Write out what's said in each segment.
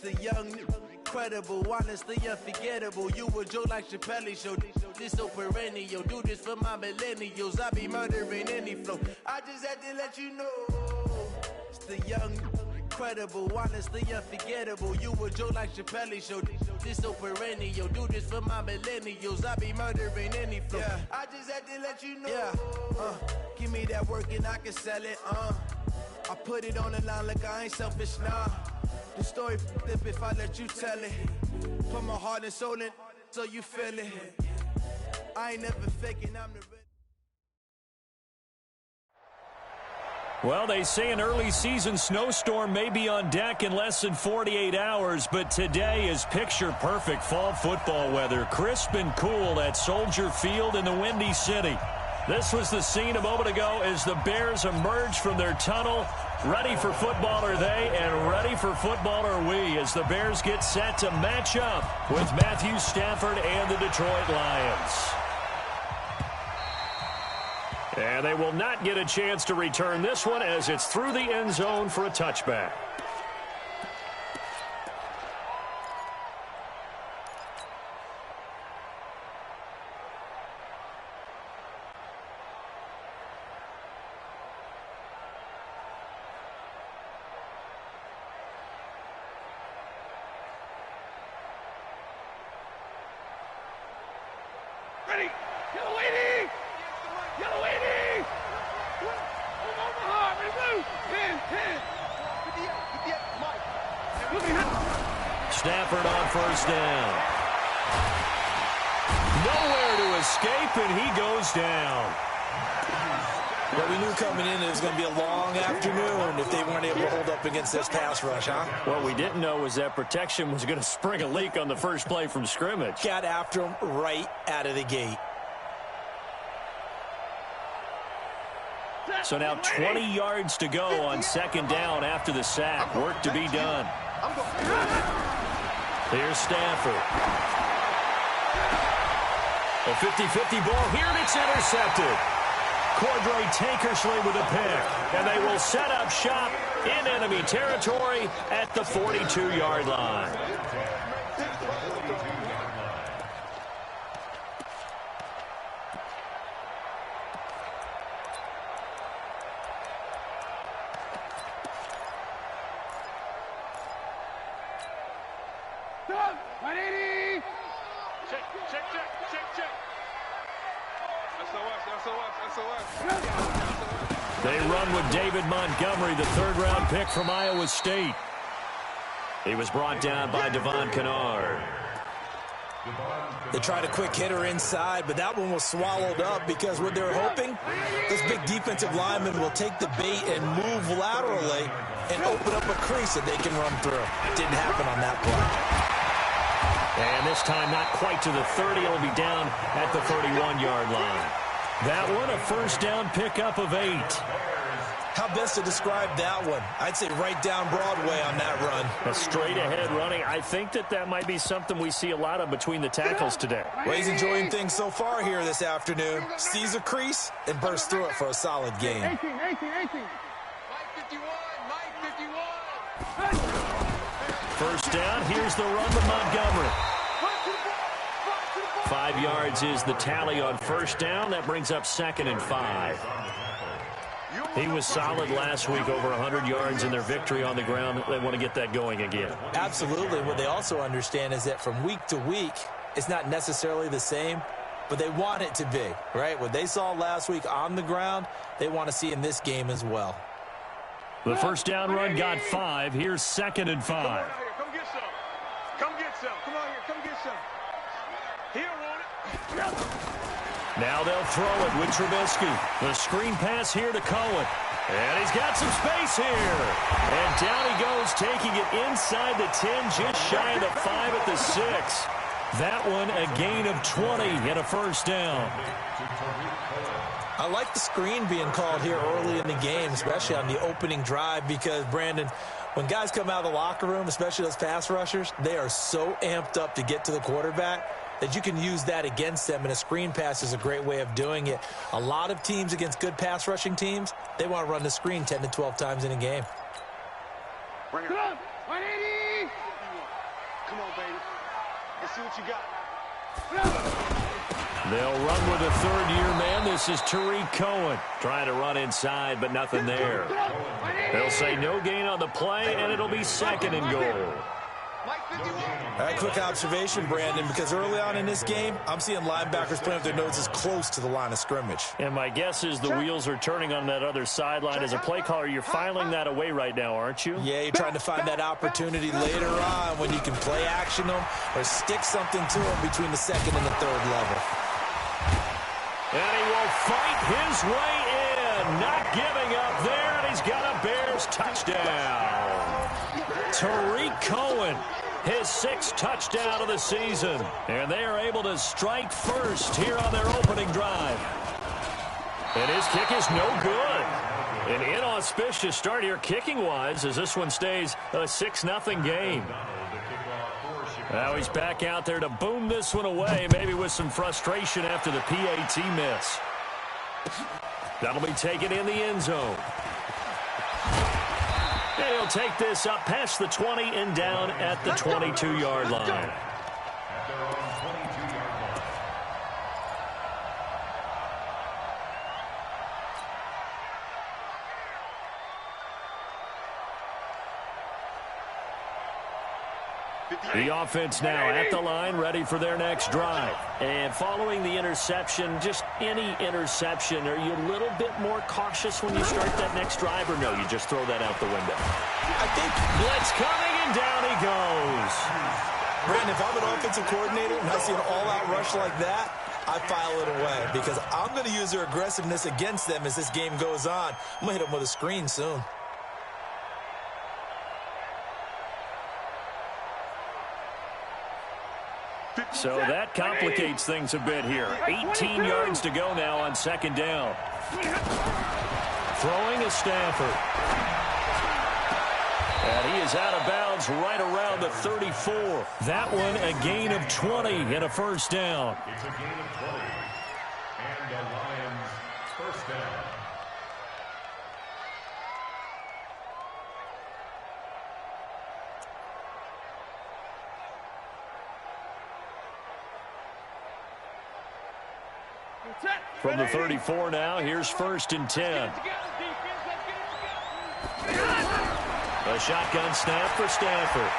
The young, incredible, honestly unforgettable. You a Joe like Chappelle show. This so perennial. Do this for my millennials. I be murdering any flow. I just had to let you know. It's the young, incredible, honestly unforgettable. You a Joe like Chappelle show. This so perennial. Do this for my millennials. I be murdering any flow. Yeah. I just had to let you know. Yeah. Give me that work and I can sell it. I put it on the line like I ain't selfish, nah. The story flip if I let you tell it. Put my heart and soul in so you feel it. I ain't never faking, I'm the real. Well, they say an early season snowstorm may be on deck in less than 48 hours, but today is picture-perfect fall football weather. Crisp and cool at Soldier Field in the Windy City. This was the scene a moment ago as the Bears emerged from their tunnel. Ready for football are they, and ready for football are we, as the Bears get set to match up with Matthew Stafford and the Detroit Lions. And they will not get a chance to return this one as it's through the end zone for a touchback. Ready, yellow lady! Yellow lady! Omaha, ready, move! Hand! Stafford on first down. Nowhere to escape, and he goes down. Well, we knew coming in it was going to be a long afternoon if they weren't able to hold up against this pass rush, huh? What we didn't know was that protection was going to spring a leak on the first play from scrimmage. Got after him right out of the gate. So now 20 yards to go on second down after the sack. Work to be done. Here's Stafford. A 50-50 ball here, and it's intercepted. Cordray Tankersley with a pick, and they will set up shop in enemy territory at the 42-yard line. Stop! 180! Check. SOS. They run with David Montgomery, the third-round pick from Iowa State. He was brought down by Devon Kennard. They tried a quick hitter inside, but that one was swallowed up because what they're hoping, this big defensive lineman will take the bait and move laterally and open up a crease that they can run through. Didn't happen on that play. And this time not quite to the 30. It'll be down at the 31-yard line. That one, a first down pickup of 8. How best to describe that one? I'd say right down Broadway on that run. A straight-ahead running. I think that might be something we see a lot of between the tackles today. Well, he's enjoying things so far here this afternoon. Sees a crease and bursts through it for a solid gain. 18. Mike 51. First down, here's the run to Montgomery. 5 yards is the tally on first down. That brings up 2nd and 5. He was solid last week, over 100 yards in their victory on the ground. They want to get that going again. Absolutely. What they also understand is that from week to week, it's not necessarily the same, but they want it to be, right? What they saw last week on the ground, they want to see in this game as well. The first down run got 5. Here's 2nd and 5. Come get some. Come get some. Come on here. Come get some. Here, want it. Now they'll throw it with Trubisky. The screen pass here to Cohen. And he's got some space here. And down he goes, taking it inside the 10, just shy of the 5 at the 6. That one a gain of 20 and a first down. I like the screen being called here early in the game, especially on the opening drive, because, Brandon, when guys come out of the locker room, especially those pass rushers, they are so amped up to get to the quarterback that you can use that against them, and a screen pass is a great way of doing it. A lot of teams against good pass rushing teams, they want to run the screen 10 to 12 times in a game. Bring it up. 180. Come on, baby. Let's see what you got. They'll run with a third-year man. This is Tariq Cohen trying to run inside, but nothing there. They'll say no gain on the play, and it'll be second and goal. A quick observation, Brandon, because early on in this game, I'm seeing linebackers playing with their noses close to the line of scrimmage. And my guess is the wheels are turning on that other sideline. As a play caller, you're filing that away right now, aren't you? Yeah, you're trying to find that opportunity later on when you can play action them or stick something to them between the second and the third level. And he will fight his way in, not giving up there, and he's got a Bears touchdown. Tariq Cohen, his 6th touchdown of the season. And they are able to strike first here on their opening drive. And his kick is no good. An inauspicious start here kicking-wise as this one stays a 6-0 game. Now he's back out there to boom this one away, maybe with some frustration after the PAT miss. That'll be taken in the end zone. And he'll take this up past the 20 and down at the 22-yard line. The offense now at the line, ready for their next drive. And following the interception, just any interception, are you a little bit more cautious when you start that next drive, or no, you just throw that out the window? I think blitz coming, and down he goes. Brandon, if I'm an offensive coordinator and I see an all-out rush like that, I file it away because I'm going to use their aggressiveness against them as this game goes on. I'm going to hit them with a screen soon. So that complicates things a bit here. 18 yards to go now on second down. Throwing is Stafford. And he is out of bounds right around the 34. That one a gain of 20 and a first down. It's a gain of 20. And the Lions first down. From the 34 now, here's 1st and 10. A shotgun snap for Stafford.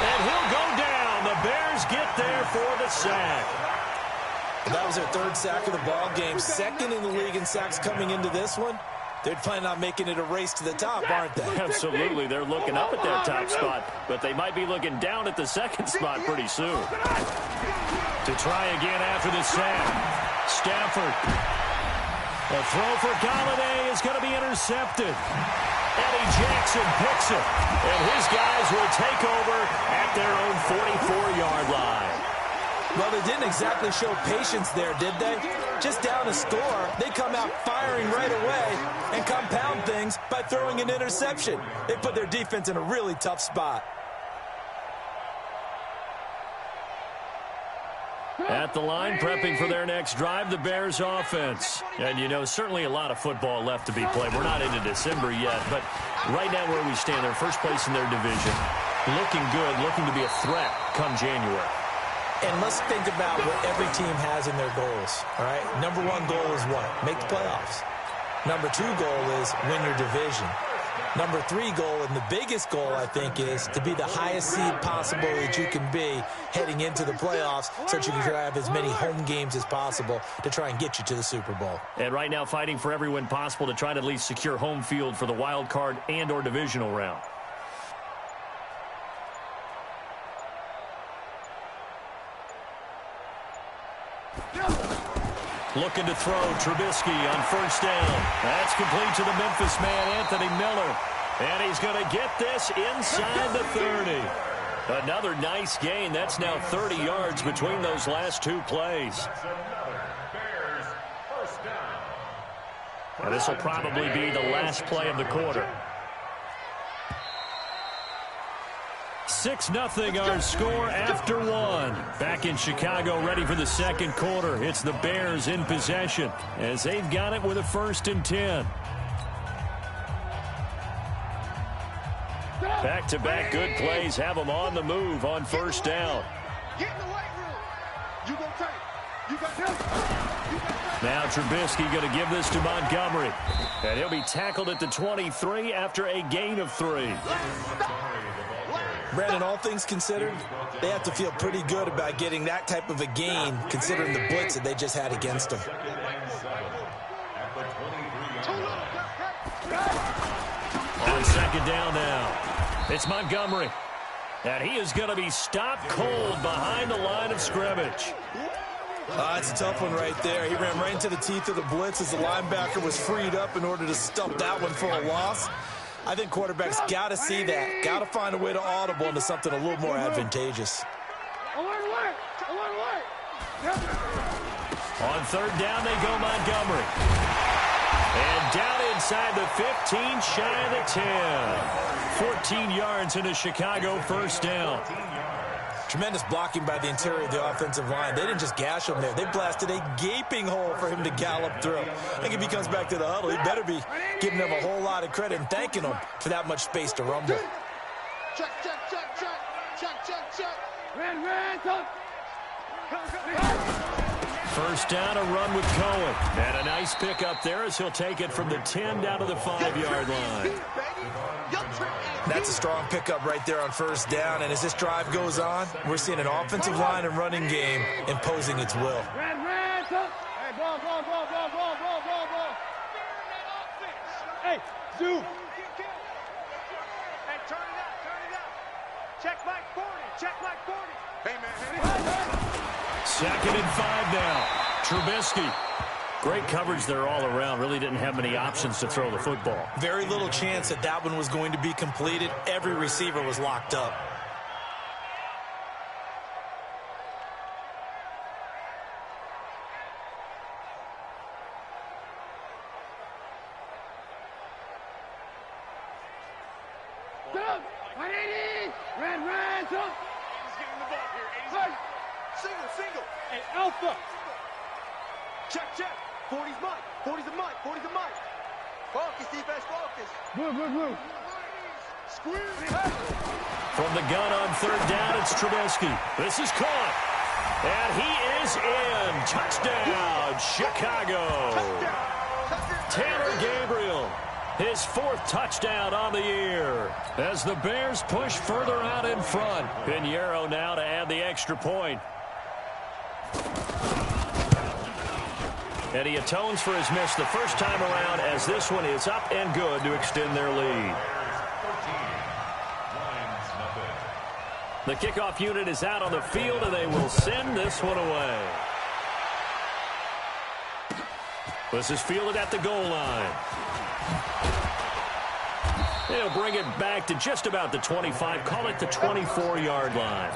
And he'll go down. The Bears get there for the sack. That was their 3rd sack of the ball game. 2nd in the league in sacks coming into this one. They're planning on making it a race to the top, aren't they? Absolutely. They're looking up at that top spot, but they might be looking down at the 2nd spot pretty soon. To try again after the sack. Stafford. A throw for Galladay is going to be intercepted. Eddie Jackson picks it. And his guys will take over at their own 44-yard line. Well, they didn't exactly show patience there, did they? Just down a score, they come out firing right away and compound things by throwing an interception. They put their defense in a really tough spot. At the line, prepping for their next drive, the Bears offense. And, you know, certainly a lot of football left to be played. We're not into December yet, but right now where we stand, they're first place in their division. Looking good, looking to be a threat come January. And let's think about what every team has in their goals, all right? Number 1 goal is what? Make the playoffs. Number 2 goal is win your division. Number 3 goal, and the biggest goal, I think, is to be the highest seed possible that you can be heading into the playoffs so that you can have as many home games as possible to try and get you to the Super Bowl. And right now fighting for every win possible to try to at least secure home field for the wild card and or divisional round. Looking to throw, Trubisky on first down. That's complete to the Memphis man, Anthony Miller. And he's going to get this inside the 30. Another nice gain. That's now 30 yards between those last 2 plays. And this will probably be the last play of the quarter. 6-0 our score after 1. Back in Chicago, ready for the second quarter. It's the Bears in possession as they've got it with a 1st and 10. Back-to-back good plays have them on the move on first down. Get in the weight room. You go take. You got him. Now Trubisky going to give this to Montgomery. And he'll be tackled at the 23 after a gain of 3. Brandon, all things considered, they have to feel pretty good about getting that type of a gain considering the blitz that they just had against them. On second down now, it's Montgomery. And he is going to be stopped cold behind the line of scrimmage. It's a tough one right there. He ran right into the teeth of the blitz as the linebacker was freed up in order to stump that one for a loss. I think quarterbacks got to see that. Got to find a way to audible into something a little more advantageous. On third down, they go Montgomery. And down inside the 15, shy of the 10. 14 yards into Chicago, first down. Tremendous blocking by the interior of the offensive line. They didn't just gash him there. They blasted a gaping hole for him to gallop through. I think if he comes back to the huddle, he better be giving them a whole lot of credit and thanking them for that much space to rumble. Check, check, check, check. Check, check, check. First down, a run with Cohen. And a nice pickup there as he'll take it from the 10 down to the 5-yard line. That's a strong pickup right there on first down. And as this drive goes on, we're seeing an offensive line and running game imposing its will. Hey, zoom. Hey, turn it up, turn it up. Check Mike 40, check Mike 40. Hey, man. Second and 5 now. Trubisky. Great coverage there all around. Really didn't have many options to throw the football. Very little chance that that one was going to be completed. Every receiver was locked up. Single. Hey, Alpha. Check. 40's Mike. 40's a Mike. 40's a Mike. Focus, defense, focus. Blue. Squeeze. From the gun on third down, it's Trubisky. This is caught. And he is in. Touchdown, Chicago. Taylor Gabriel, his 4th touchdown on the year. As the Bears push further out in front. Pinheiro now to add the extra point. And he atones for his miss the first time around as this one is up and good to extend their lead. The kickoff unit is out on the field, and they will send this one away. This is fielded at the goal line. They'll bring it back to just about the 25, call it the 24-yard line.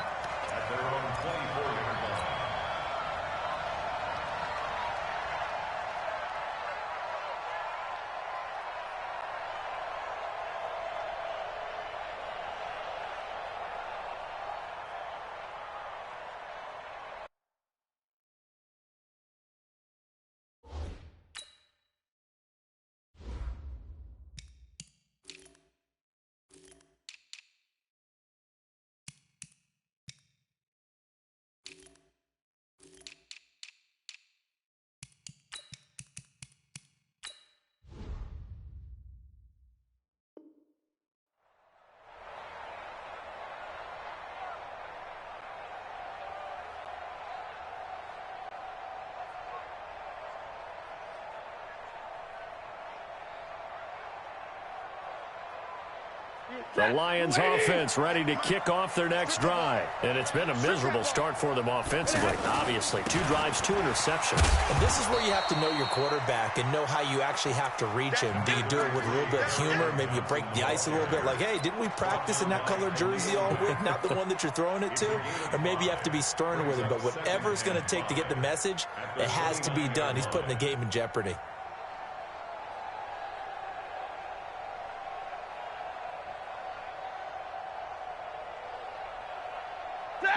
The Lions offense ready to kick off their next drive. And it's been a miserable start for them offensively. Obviously, 2 drives, 2 interceptions. And this is where you have to know your quarterback and know how you actually have to reach him. Do you do it with a little bit of humor? Maybe you break the ice a little bit like, hey, didn't we practice in that color jersey all week, not the one that you're throwing it to? Or maybe you have to be stern with him. But whatever it's going to take to get the message, it has to be done. He's putting the game in jeopardy.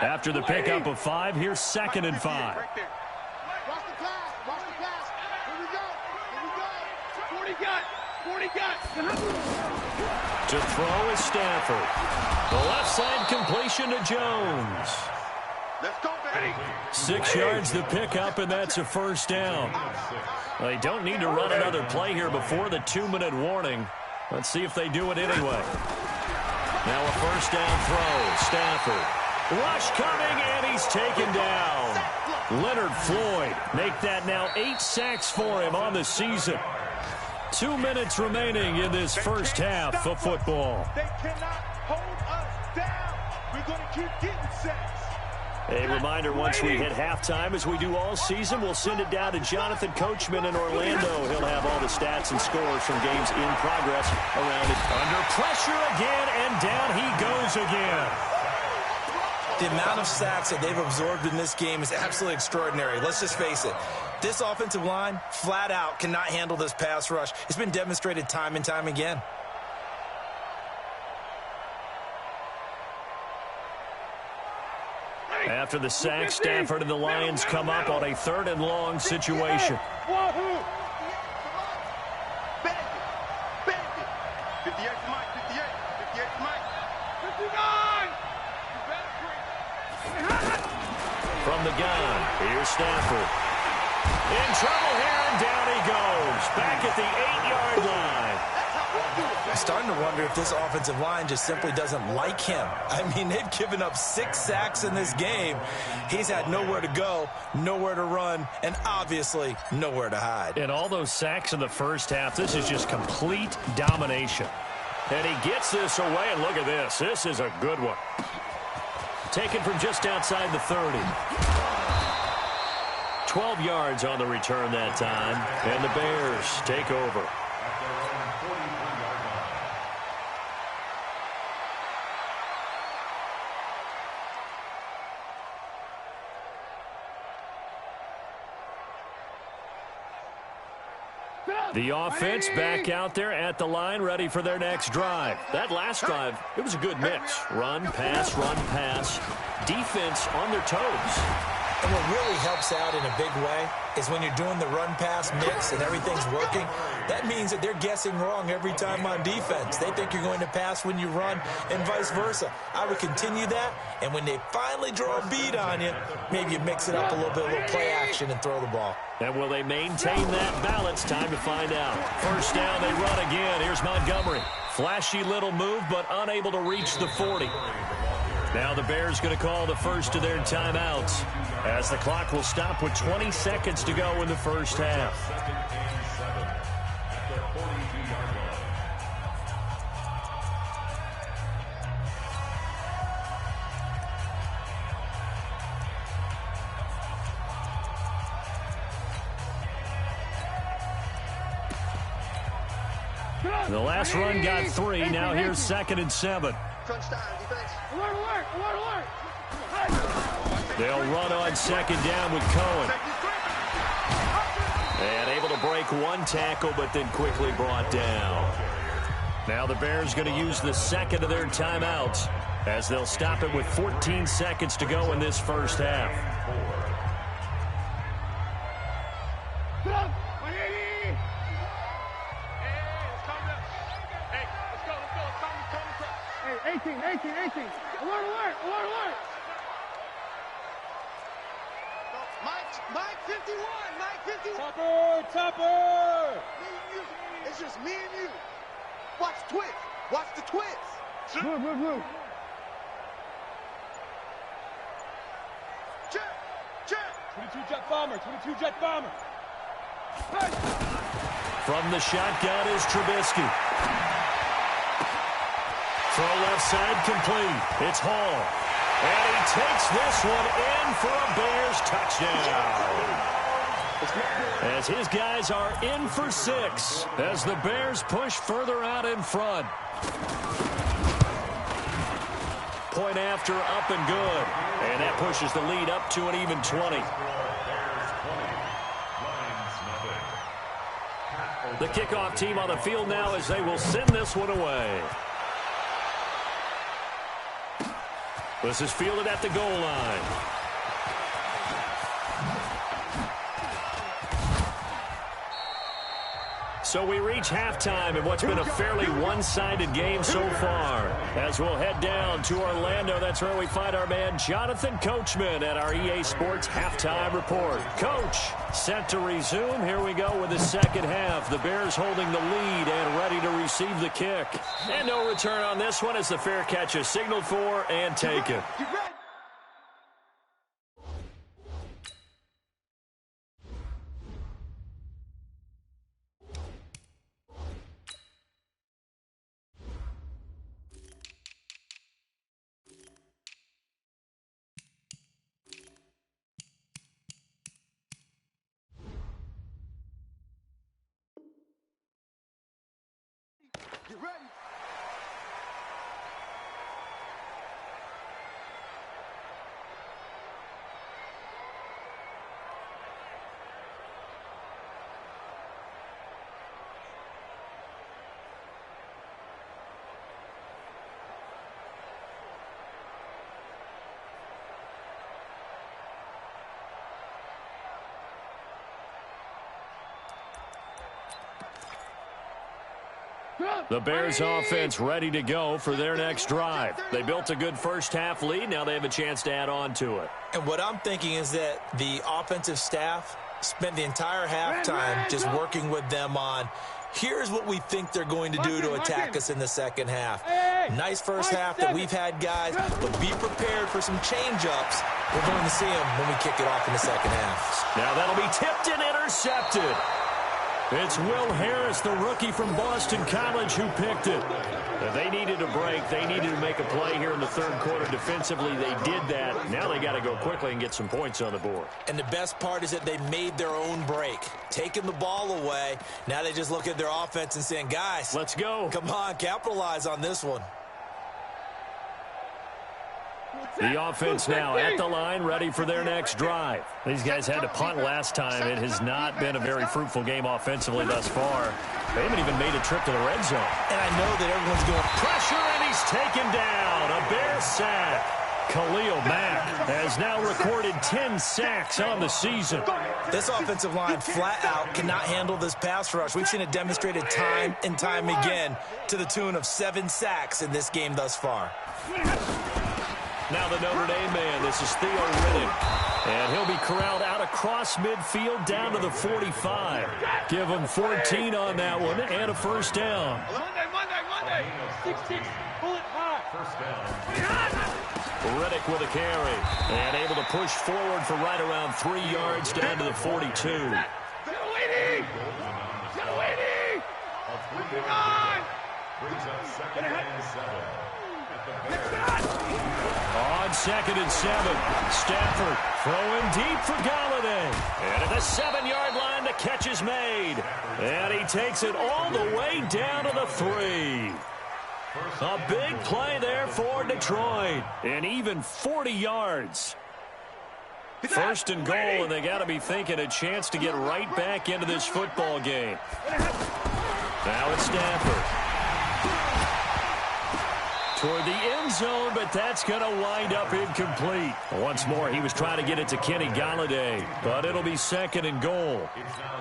After the pickup of 5, here's 2nd and 5. Watch the pass. Watch the pass. Here we go. 40 got. To throw is Stafford. The left side completion to Jones. Let's go, baby. 6 yards the pickup, and that's a first down. They don't need to run another play here before the 2-minute warning. Let's see if they do it anyway. Now a first down throw. Stafford. Rush coming, and he's taken down. Leonard Floyd make that now 8 sacks for him on the season. 2 minutes remaining in this first half of football. They cannot hold us down. We're going to keep getting sacks. A reminder, once we hit halftime, as we do all season, we'll send it down to Jonathan Coachman in Orlando. He'll have all the stats and scores from games in progress around it. Under pressure again, and down he goes again. The amount of sacks that they've absorbed in this game is absolutely extraordinary. Let's just face it. This offensive line, flat out, cannot handle this pass rush. It's been demonstrated time and time again. After the sack, Stafford and the Lions come up on a 3rd and long situation. 59. From the gun, here's Stafford. In trouble here, and down he goes. Back at the 8-yard line. I'm starting to wonder if this offensive line just simply doesn't like him. I mean, they've given up 6 sacks in this game. He's had nowhere to go, nowhere to run, and obviously nowhere to hide. And all those sacks in the first half, this is just complete domination. And he gets this away, and look at this. This is a good one. Taken from just outside the 30. 12 yards on the return that time, and the Bears take over. The offense back out there at the line, ready for their next drive. That last drive, it was a good mix. Run, pass, defense on their toes. And what really helps out in a big way is when you're doing the run-pass mix and everything's working, that means that they're guessing wrong every time on defense. They think you're going to pass when you run and vice versa. I would continue that, and when they finally draw a bead on you, maybe you mix it up a little bit, a little play action, and throw the ball. And will they maintain that balance? Time to find out. First down, they run again. Here's Montgomery. Flashy little move, but unable to reach the 40. Now the Bears going to call the first of their timeouts, as the clock will stop with 20 seconds to go in the first half. The last run got 3. Now here's 2nd and 7. Crunch time, defense. Alert. They'll run on 2nd down with Cohen. And able to break one tackle, but then quickly brought down. Now the Bears going to use the 2nd of their timeouts, as they'll stop it with 14 seconds to go in this first half. Hey, 18. Alert. Mike 51. Topper. It's just me and you. Watch the twist. Blue. Check. 22 jet bomber. Hey. From the shotgun is Trubisky. Throw left side complete. It's Hall. And he takes this one in for a Bears touchdown. As his guys are in for 6, as the Bears push further out in front. Point after, up and good. And that pushes the lead up to an even 20. The kickoff team on the field now, as they will send this one away. This is fielded at the goal line. So we reach halftime in what's been a fairly one-sided game so far. As we'll head down to Orlando, that's where we find our man Jonathan Coachman at our EA Sports Halftime Report. Coach, set to resume. Here we go with the second half. The Bears holding the lead and ready to receive the kick. And no return on this one as the fair catch is signaled for and taken. Get ready. The Bears offense ready to go for their next drive. They built a good first-half lead. Now they have a chance to add on to it. And what I'm thinking is that the offensive staff spent the entire halftime just working with them on, here's what we think they're going to do to attack us in the second half. Nice first half that we've had, guys, but be prepared for some change-ups. We're going to see them when we kick it off in the second half. Now that'll be tipped and intercepted. It's Will Harris, the rookie from Boston College, who picked it. If they needed a break, they needed to make a play here in the third quarter defensively. They did that. Now they got to go quickly and get some points on the board. And the best part is that they made their own break, taking the ball away. Now they just look at their offense and saying, guys, let's go. Come on, capitalize on this one. The offense now at the line, ready for their next drive. These guys had to punt last time. It has not been a very fruitful game offensively thus far. They haven't even made a trip to the red zone. And I know that everyone's going, pressure, and he's taken down. A Bear sack. Khalil Mack has now recorded 10 sacks on the season. This offensive line flat out cannot handle this pass rush. We've seen it demonstrated time and time again to the tune of 7 sacks in this game thus far. Now the Notre Dame man, this is Theo Riddick. And he'll be corralled out across midfield down to the 45. Give him 14 on that one and a first down. Monday. 6-6, bullet high. First down. Riddick with a carry. And able to push forward for right around 3 yards down to the 42. Brings up second and 7. On 2nd and 7, Stafford throwing deep for Galladay. And at the 7-yard line, the catch is made. And he takes it all the way down to the 3. A big play there for Detroit. And even 40 yards. First and goal, and they got to be thinking a chance to get right back into this football game. Now it's Stafford. Toward the end zone, but that's going to wind up incomplete. Once more, he was trying to get it to Kenny Galladay, but it'll be 2nd and goal.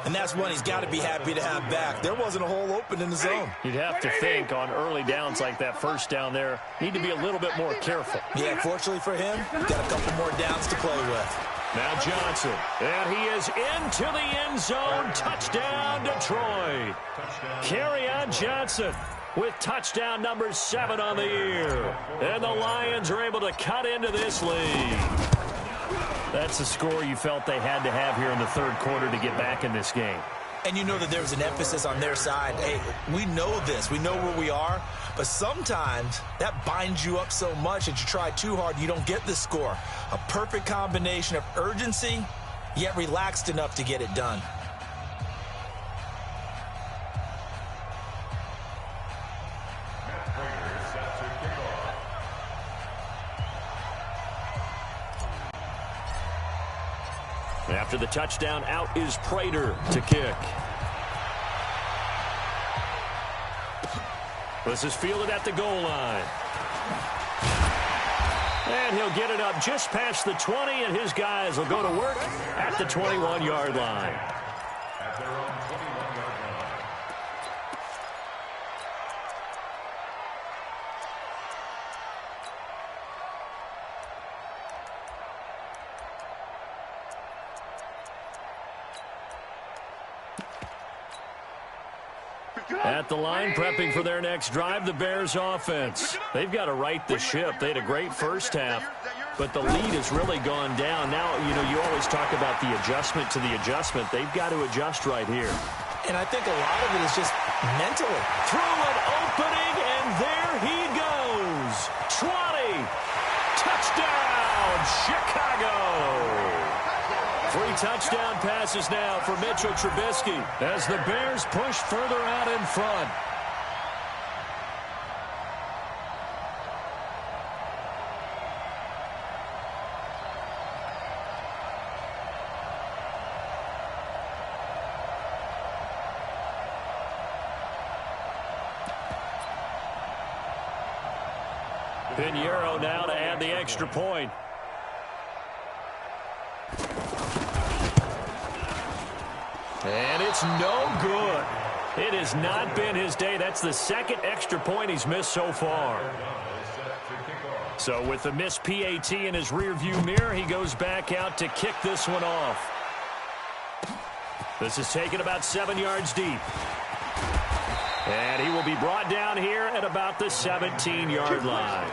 And that's one he's got to be happy to have back. There wasn't a hole open in the zone. You'd have to think on early downs like that first down there, need to be a little bit more careful. Yeah, fortunately for him, he's got a couple more downs to play with. Now Johnson, and he is into the end zone. Touchdown, Detroit. Kerryon Johnson with touchdown number 7 on the year. And the Lions are able to cut into this lead. That's the score you felt they had to have here in the third quarter to get back in this game. And you know that there's an emphasis on their side. Hey, we know this. We know where we are. But sometimes that binds you up so much that you try too hard, you don't get the score. A perfect combination of urgency, yet relaxed enough to get it done. After the touchdown, out is Prater to kick. This is fielded at the goal line. And he'll get it up just past the 20, and his guys will go to work at the 21-yard line. At their own 21-yard line. At the line, prepping for their next drive, the Bears offense. They've got to right the ship. They had a great first half, but the lead has really gone down. Now, you always talk about the adjustment to the adjustment. They've got to adjust right here. And I think a lot of it is just mentally. Through an opening, and there he goes. 20. Touchdown, Chicago. 3 touchdown passes now for Mitchell Trubisky as the Bears push further out in front. Pinheiro now to add the extra point. And it's no good. It has not been his day. That's the second extra point he's missed so far. So with the missed PAT in his rearview mirror, he goes back out to kick this one off. This is taken about 7 yards deep. And he will be brought down here at about the 17-yard line.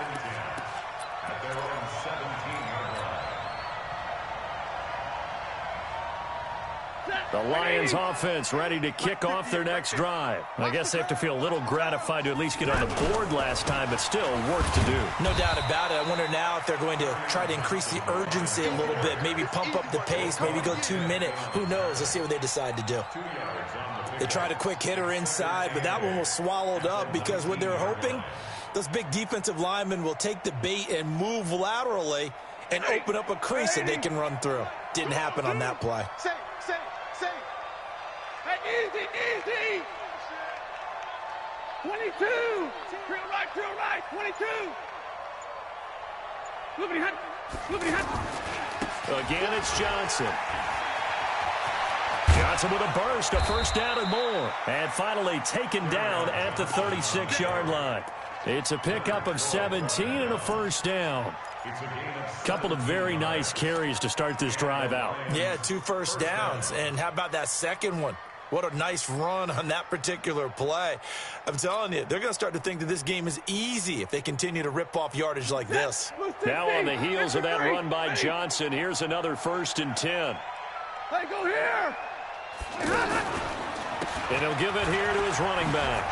The Lions offense ready to kick off their next drive. I guess they have to feel a little gratified to at least get on the board last time, but still work to do. No doubt about it. I wonder now if they're going to try to increase the urgency a little bit, maybe pump up the pace, maybe go 2-minute. Who knows? Let's see what they decide to do. They tried a quick hitter inside, but that one was swallowed up because what they're hoping, those big defensive linemen will take the bait and move laterally and open up a crease that they can run through. Didn't happen on that play. Easy, easy. 22. Drill right, 22. Loopity hut. Again, it's Johnson. Johnson with a burst, a first down and more. And finally taken down at the 36-yard line. It's a pickup of 17 and a first down. Couple of very nice carries to start this drive out. Yeah, 2 first downs. And how about that second one? What a nice run on that particular play. I'm telling you, they're going to start to think that this game is easy if they continue to rip off yardage like this. Now on the heels of that run by Johnson, here's another 1st and 10. Hey, go here. And he'll give it here to his running back.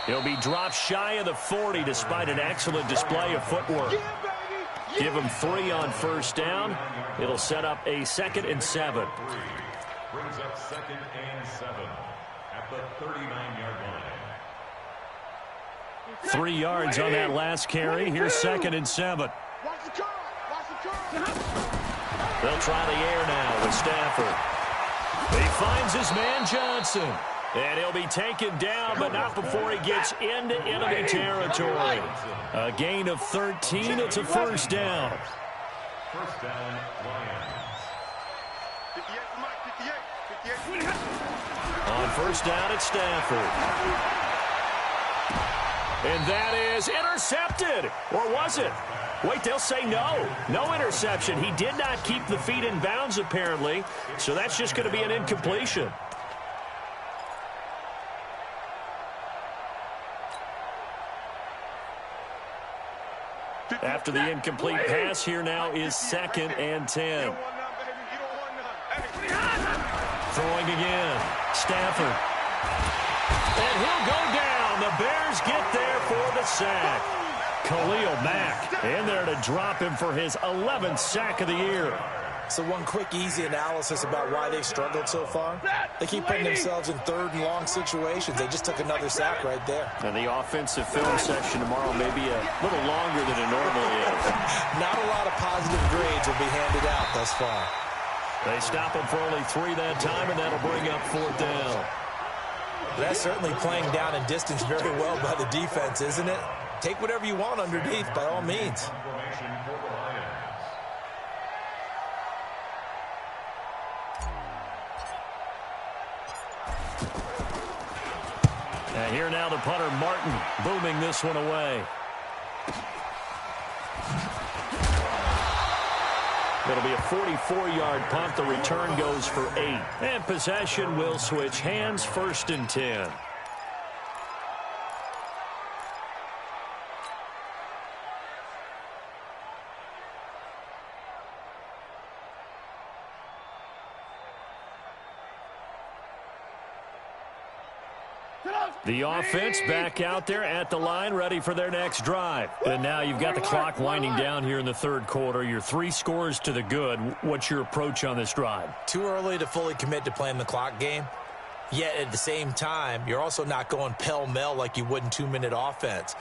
He'll be dropped shy of the 40 despite an excellent display of footwork. Give him 3 on first down. It'll set up a 2nd and 7. Brings up 2nd and 7 at the 39-yard line. 3 yards on that last carry. Here's 2nd and 7. They'll try the air now with Stafford. He finds his man Johnson. And he'll be taken down, but not before he gets into enemy territory. A gain of 13. It's a first down. First down, Lions. On first down, it's Stafford. And that is intercepted. Or was it? Wait, they'll say no. No interception. He did not keep the feet in bounds, apparently. So that's just going to be an incompletion. After the incomplete pass, here now is 2nd and 10. Throwing again. Stafford. And he'll go down. The Bears get there for the sack. Khalil Mack in there to drop him for his 11th sack of the year. So one quick, easy analysis about why they've struggled so far. They keep putting themselves in 3rd and long situations. They just took another sack right there. And the offensive film section tomorrow may be a little longer than it normally is. Not a lot of positive grades will be handed out thus far. They stop him for only 3 that time, and that'll bring up 4th down. That's certainly playing down in distance very well by the defense, isn't it? Take whatever you want underneath, by all means. And here now the punter, Martin, booming this one away. It'll be a 44-yard punt. The return goes for 8. And possession will switch hands, 1st and 10. The offense back out there at the line, ready for their next drive. And now you've got the clock winding down here in the 3rd quarter. Your 3 scores to the good. What's your approach on this drive? Too early to fully commit to playing the clock game. Yet at the same time, you're also not going pell-mell like you would in 2-minute offense.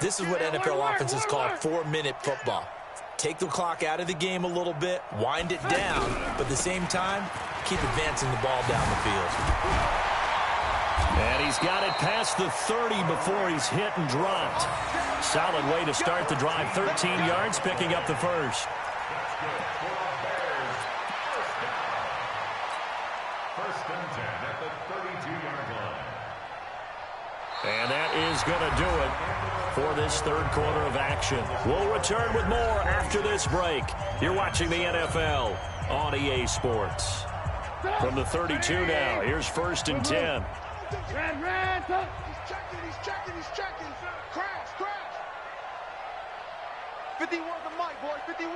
This is what NFL offenses call 4-minute football. Take the clock out of the game a little bit, wind it down, but at the same time, keep advancing the ball down the field. And he's got it past the 30 before he's hit and dropped. Solid way to start the drive. 13 yards, picking up the first. First and 10 at the 32-yard line. And that is going to do it for this 3rd quarter of action. We'll return with more after this break. You're watching the NFL on EA Sports. From the 32 now, here's 1st and 10. Red. He's checking. Crash. 51 the mic, boy, 51.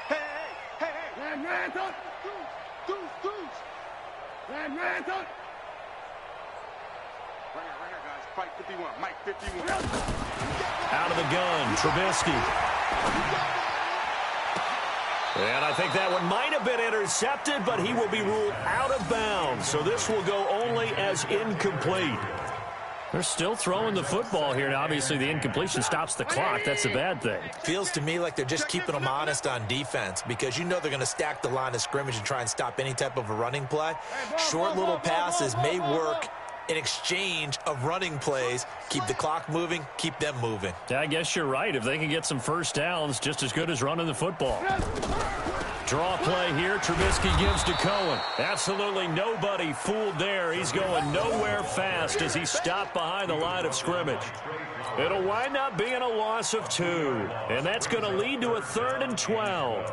Hey. Red. Goose. Red. Right here, guys. Fight 51. Mike 51. Out of the gun, Trubisky. And I think that one might have been intercepted, but he will be ruled out of bounds. So this will go only as incomplete. They're still throwing the football here. Now, obviously, the incompletion stops the clock. That's a bad thing. Feels to me like they're just keeping them honest on defense because you know they're going to stack the line of scrimmage and try and stop any type of a running play. Short little passes may work in exchange of running plays. Keep the clock moving, keep them moving. Yeah, I guess you're right. If they can get some first downs, just as good as running the football. Draw play here. Trubisky gives to Cohen. Absolutely nobody fooled there. He's going nowhere fast as he stopped behind the line of scrimmage. It'll wind up being a loss of 2. And that's going to lead to a 3rd and 12.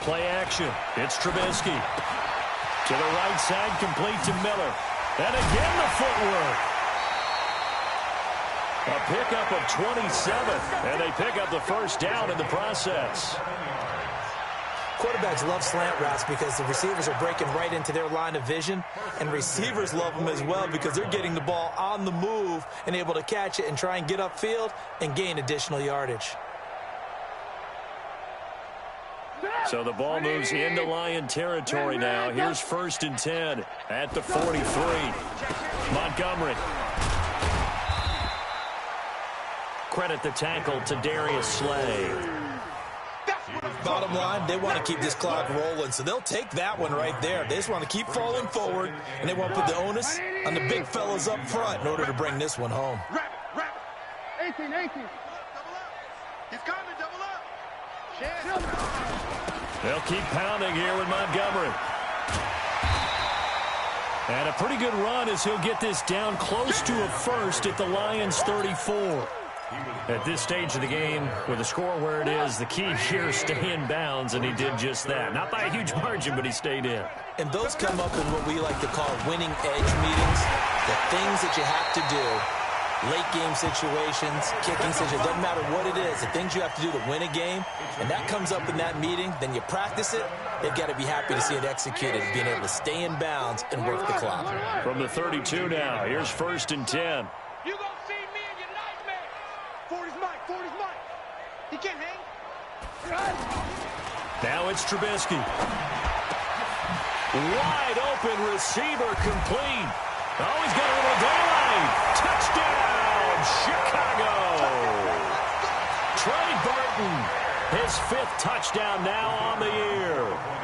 Play action. It's Trubisky. To the right side, complete to Miller. And again the footwork. A pickup of 27. And they pick up the first down in the process. Quarterbacks love slant routes because the receivers are breaking right into their line of vision, and receivers love them as well because they're getting the ball on the move and able to catch it and try and get upfield and gain additional yardage. So the ball moves into Lion territory now. Here's 1st and 10 at the 43. Montgomery. Credit the tackle to Darius Slay. Bottom line, they want to keep this clock rolling, so they'll take that one right there. They just want to keep falling forward, and they want to put the onus on the big fellas up front in order to bring this one home. 18. He's coming, double up. They'll keep pounding here with Montgomery. And a pretty good run as he'll get this down close to a first at the Lions' 34. At this stage of the game, with the score where it is, the key here is stay in bounds, and he did just that. Not by a huge margin, but he stayed in. And those come up in what we like to call winning edge meetings. The things that you have to do, late game situations, kicking situations, doesn't matter what it is, the things you have to do to win a game, and that comes up in that meeting, then you practice it, they've got to be happy to see it executed, being able to stay in bounds and work the clock. From the 32 now, here's 1st and 10. You gonna see me in your nightmare. 40's Mike. He can't hang. Now it's Trubisky. Wide open receiver complete. Oh, he's got a little daylight. Touchdown, Chicago. Trey Burton, his 5th touchdown now on the year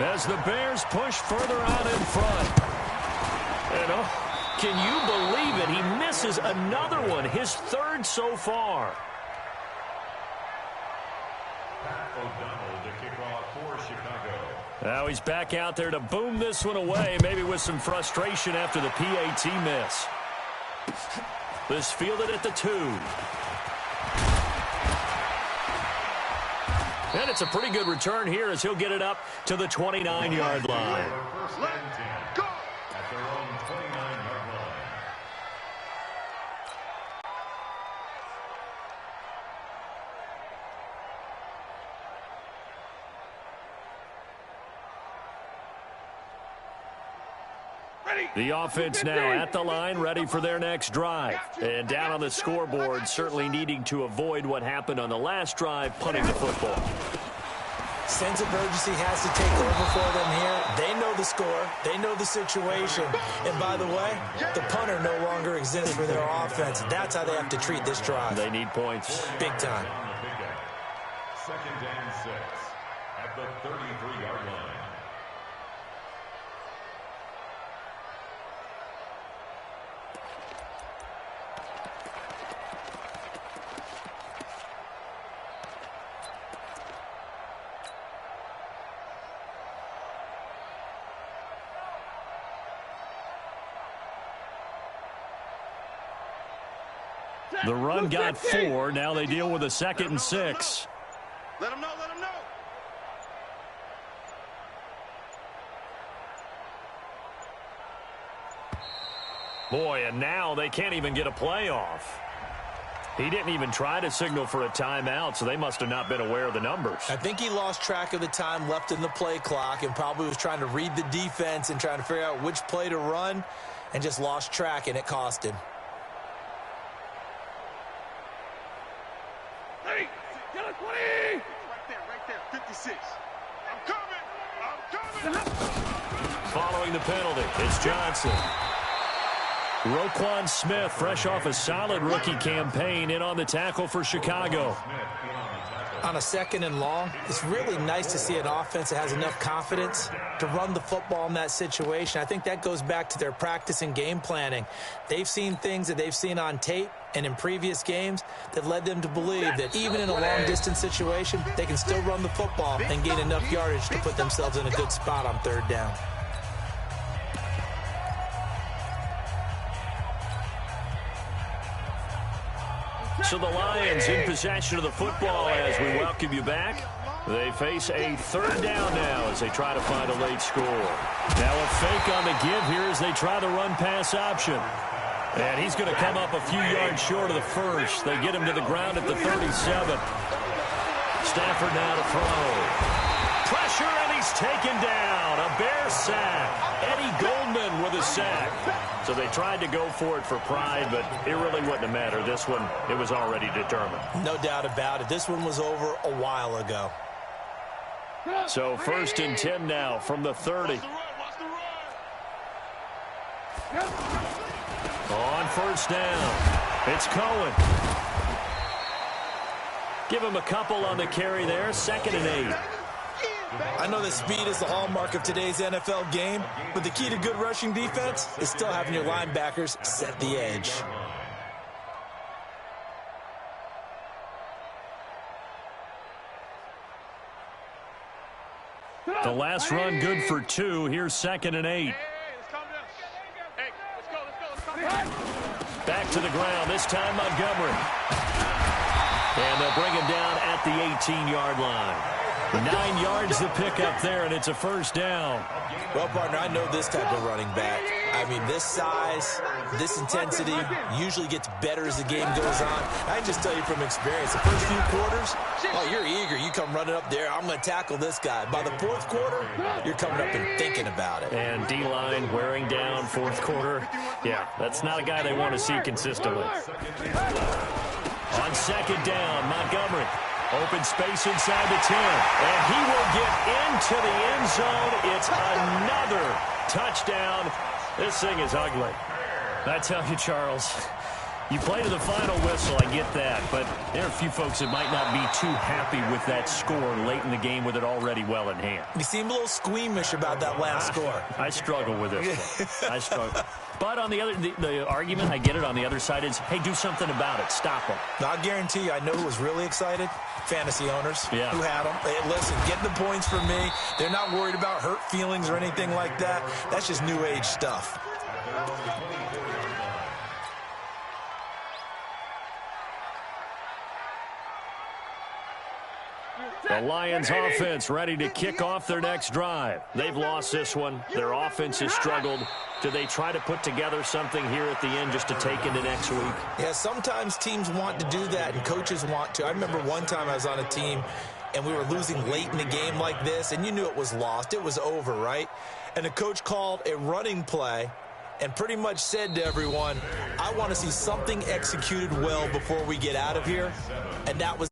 as the Bears push further out in front. And can you believe it? He misses another one, his third so far. Now he's back out there to boom this one away, maybe with some frustration after the PAT miss. This fielded at the 2. And it's a pretty good return here as he'll get it up to the 29-yard line. The offense now at the line, ready for their next drive. And down on the scoreboard, certainly needing to avoid what happened on the last drive, punting the football. Sense of urgency has to take over for them here. They know the score. They know the situation. And by the way, the punter no longer exists for their offense. That's how they have to treat this drive. They need points. Big time. 2nd and 6 at the 33-yard line. The run got 4. Now they deal with a 2nd and 6. Let him know, let him know. Boy, and now they can't even get a play off. He didn't even try to signal for a timeout, so they must have not been aware of the numbers. I think he lost track of the time left in the play clock and probably was trying to read the defense and trying to figure out which play to run and just lost track, and it cost him. Right there, 56. I'm coming. Following the penalty, it's Johnson. Roquan Smith, fresh off a solid rookie campaign, in on the tackle for Chicago. On a 2nd and long, it's really nice to see an offense that has enough confidence to run the football in that situation. I think that goes back to their practice and game planning. They've seen things that they've seen on tape and in previous games that led them to believe that even in a long-distance situation, they can still run the football and gain enough yardage to put themselves in a good spot on 3rd down. So the Lions in possession of the football as we welcome you back. They face a 3rd down now as they try to find a late score. Now a fake on the give here as they try the run-pass option. And he's going to come up a few yards short of the first. They get him to the ground at the 37. Stafford now to throw. Pressure, and he's taken down. A Bear sack. Eddie Goldman with a sack. So they tried to go for it for pride, but it really wouldn't have mattered. This one, it was already determined. No doubt about it. This one was over a while ago. So 1st and 10 now from the 30. On 1st down, it's Cohen. Give him a couple on the carry there. 2nd and 8. I know that speed is the hallmark of today's NFL game, but the key to good rushing defense is still having your linebackers set the edge. The last run good for 2. Here's 2nd and 8. Back to the ground, this time Montgomery. And they'll bring him down at the 18-yard line. 9 yards to pick up there, and it's a 1st down. Well, partner, I know this type of running back. I mean, this size, this intensity usually gets better as the game goes on. I can just tell you from experience, the first few quarters, oh, you're eager. You come running up there, I'm going to tackle this guy. By the 4th quarter, you're coming up and thinking about it. And D-line wearing down 4th quarter. Yeah, that's not a guy they want to see consistently. On 2nd down, Montgomery. Open space inside the 10. And he will get into the end zone. It's another touchdown. This thing is ugly. I tell you, Charles, You play to the final whistle, I get that, but there are a few folks that might not be too happy with that score late in the game with it already well in hand. You seem a little squeamish about that last score. I struggle with this one. I struggle. But on the other, the argument, I get it, on the other side is, hey, do something about it. Stop them. Now, I guarantee you, I know who was really excited. Fantasy owners who had them. Hey, listen, getting the points for me. They're not worried about hurt feelings or anything like that. That's just new age stuff. The Lions offense ready to kick off their next drive. They've lost this one. Their offense has struggled. Do they try to put together something here at the end just to take into next week? Yeah, sometimes teams want to do that and coaches want to. I remember one time I was on a team and we were losing late in the game like this, and you knew it was lost. It was over, right? And the coach called a running play and pretty much said to everyone, I want to see something executed well before we get out of here. And that was